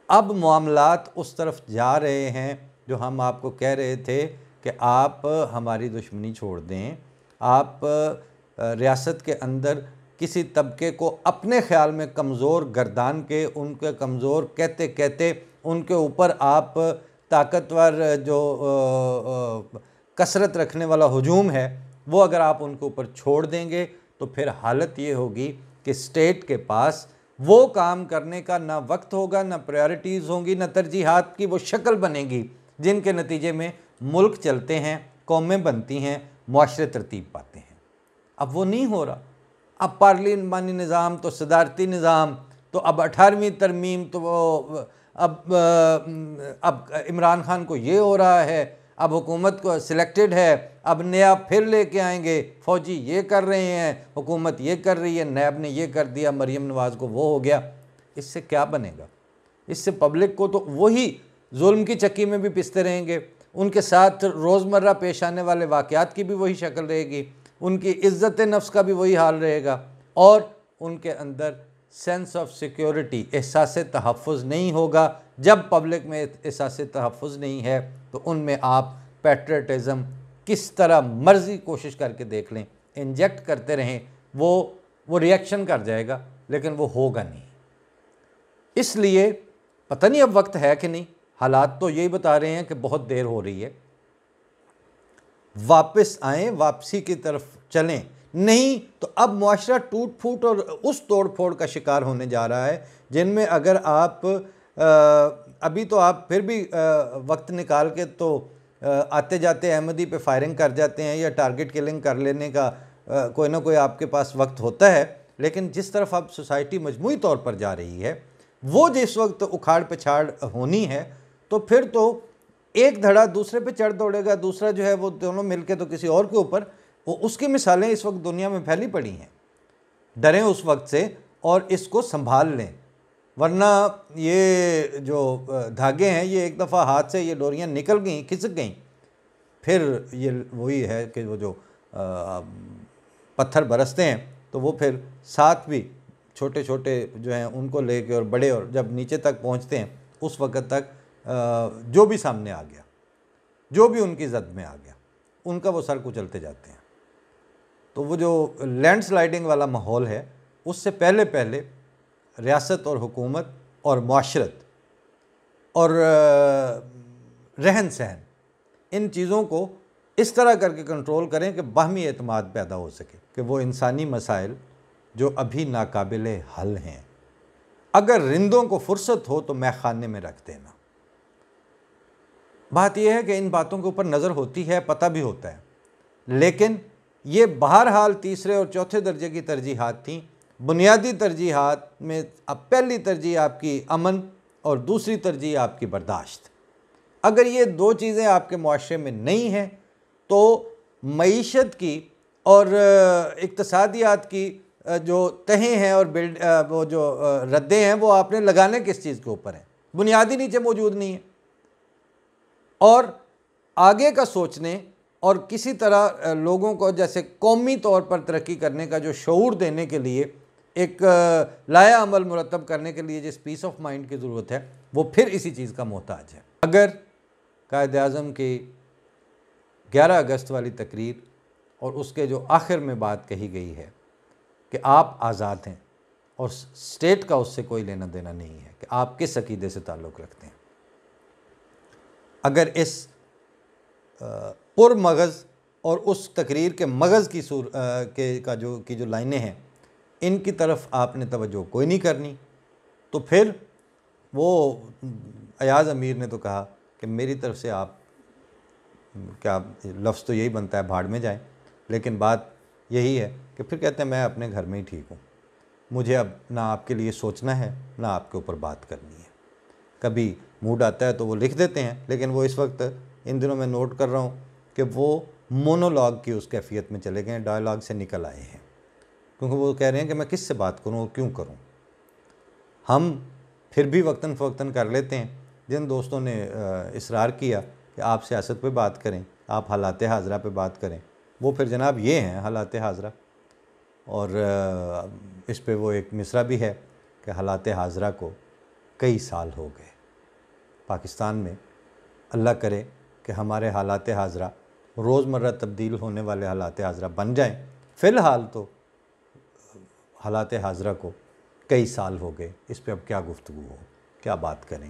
اب معاملات اس طرف جا رہے ہیں جو ہم آپ کو کہہ رہے تھے کہ آپ ہماری دشمنی چھوڑ دیں، آپ ریاست کے اندر کسی طبقے کو اپنے خیال میں کمزور گردان کے، ان کے کمزور کہتے کہتے ان کے اوپر آپ طاقتور جو کثرت رکھنے والا ہجوم ہے وہ اگر آپ ان کے اوپر چھوڑ دیں گے تو پھر حالت یہ ہوگی کہ اسٹیٹ کے پاس وہ کام کرنے کا نہ وقت ہوگا، نہ پریارٹیز ہوں گی، نہ ترجیحات کی وہ شکل بنے گی جن کے نتیجے میں ملک چلتے ہیں، قومیں بنتی ہیں، معاشرے ترتیب پاتے ہیں۔ اب وہ نہیں ہو رہا۔ اب پارلیمانی نظام تو صدارتی نظام تو اب 18ویں ترمیم تو وہ اب عمران خان کو یہ ہو رہا ہے، اب حکومت کو سلیکٹڈ ہے، اب نیا پھر لے کے آئیں گے، فوجی یہ کر رہے ہیں، حکومت یہ کر رہی ہے، نیب نے یہ کر دیا، مریم نواز کو وہ ہو گیا۔ اس سے کیا بنے گا؟ اس سے پبلک کو تو وہی ظلم کی چکی میں بھی پستے رہیں گے، ان کے ساتھ روزمرہ پیش آنے والے واقعات کی بھی وہی شکل رہے گی، ان کی عزت نفس کا بھی وہی حال رہے گا، اور ان کے اندر سینس آف سیکیورٹی، احساس تحفظ نہیں ہوگا۔ جب پبلک میں احساس تحفظ نہیں ہے تو ان میں آپ پیٹریٹزم کس طرح مرضی کوشش کر کے دیکھ لیں، انجیکٹ کرتے رہیں، وہ ریئیکشن کر جائے گا لیکن وہ ہوگا نہیں۔ اس لیے پتہ نہیں اب وقت ہے کہ نہیں، حالات تو یہی بتا رہے ہیں کہ بہت دیر ہو رہی ہے، واپس آئیں، واپسی کی طرف چلیں، نہیں تو اب معاشرہ ٹوٹ پھوٹ اور اس توڑ پھوڑ کا شکار ہونے جا رہا ہے جن میں اگر آپ ابھی تو آپ پھر بھی وقت نکال کے تو آتے جاتے احمدی پہ فائرنگ کر جاتے ہیں یا ٹارگٹ کلنگ کر لینے کا کوئی نہ کوئی آپ کے پاس وقت ہوتا ہے، لیکن جس طرف اب سوسائٹی مجموعی طور پر جا رہی ہے وہ جس وقت اکھاڑ پچھاڑ ہونی ہے تو پھر تو ایک دھڑا دوسرے پہ چڑھ دوڑے گا، دوسرا جو ہے وہ دونوں مل کے تو کسی اور کے اوپر، اس کی مثالیں اس وقت دنیا میں پھیلی پڑی ہیں۔ ڈریں اس وقت سے اور اس کو سنبھال لیں، ورنہ یہ جو دھاگے ہیں یہ ایک دفعہ ہاتھ سے یہ ڈوریاں نکل گئیں، کھسک گئیں، پھر یہ وہی ہے کہ وہ جو پتھر برستے ہیں تو وہ پھر ساتھ بھی چھوٹے چھوٹے جو ہیں ان کو لے کے اور بڑے، اور جب نیچے تک پہنچتے ہیں اس وقت تک جو بھی سامنے آ گیا، جو بھی ان کی زد میں آ گیا، ان کا وہ سر کچلتے جاتے ہیں۔ تو وہ جو لینڈ سلائیڈنگ والا ماحول ہے اس سے پہلے ریاست اور حکومت اور معاشرت اور رہن سہن ان چیزوں کو اس طرح کر کے کنٹرول کریں کہ باہمی اعتماد پیدا ہو سکے کہ وہ انسانی مسائل جو ابھی ناقابل حل ہیں اگر رندوں کو فرصت ہو تو میخ خانے میں رکھ دینا۔ بات یہ ہے کہ ان باتوں کے اوپر نظر ہوتی ہے، پتہ بھی ہوتا ہے، لیکن یہ بہرحال تیسرے اور چوتھے درجے کی ترجیحات تھیں۔ بنیادی ترجیحات میں اب پہلی ترجیح آپ کی امن اور دوسری ترجیح آپ کی برداشت۔ اگر یہ دو چیزیں آپ کے معاشرے میں نہیں ہیں تو معیشت کی اور اقتصادیات کی جو تہیں ہیں اور وہ جو ردیں ہیں وہ آپ نے لگانے کس چیز کے اوپر ہیں؟ بنیادی نیچے موجود نہیں ہے، اور آگے کا سوچنے اور کسی طرح لوگوں کو جیسے قومی طور پر ترقی کرنے کا جو شعور دینے کے لیے ایک لایا عمل مرتب کرنے کے لیے جس پیس آف مائنڈ کی ضرورت ہے وہ پھر اسی چیز کا محتاج ہے۔ اگر قائد اعظم کی 11 اگست والی تقریر اور اس کے جو آخر میں بات کہی گئی ہے کہ آپ آزاد ہیں اور اسٹیٹ کا اس سے کوئی لینا دینا نہیں ہے کہ آپ کس عقیدے سے تعلق رکھتے ہیں، اگر اس پر مغز اور اس تقریر کے مغز کی جو لائنیں ہیں ان کی طرف آپ نے توجہ کوئی نہیں کرنی تو پھر وہ ایاز امیر نے تو کہا کہ میری طرف سے آپ کیا لفظ تو یہی بنتا ہے بھاڑ میں جائیں، لیکن بات یہی ہے کہ پھر کہتے ہیں میں اپنے گھر میں ہی ٹھیک ہوں، مجھے اب نہ آپ کے لیے سوچنا ہے نہ آپ کے اوپر بات کرنی ہے۔ کبھی موڈ آتا ہے تو وہ لکھ دیتے ہیں، لیکن وہ اس وقت ان دنوں میں نوٹ کر رہا ہوں کہ وہ مونولاگ کی اس کیفیت میں چلے گئے ہیں، ڈائلاگ سے نکل آئے ہیں، کیونکہ وہ کہہ رہے ہیں کہ میں کس سے بات کروں اور کیوں کروں۔ ہم پھر بھی وقتاً فوقتاً کر لیتے ہیں۔ جن دوستوں نے اصرار کیا کہ آپ سیاست پہ بات کریں، آپ حالات حاضرہ پہ بات کریں، وہ پھر جناب یہ ہیں حالات حاضرہ، اور اس پہ وہ ایک مصرع بھی ہے کہ حالات حاضرہ کو کئی سال ہو گئے پاکستان میں۔ اللہ کرے کہ ہمارے حالات حاضرہ روزمرہ تبدیل ہونے والے حالات حاضرہ بن جائیں۔ فی الحال تو حالات حاضرہ کو کئی سال ہو گئے، اس پہ اب کیا گفتگو ہو، کیا بات کریں۔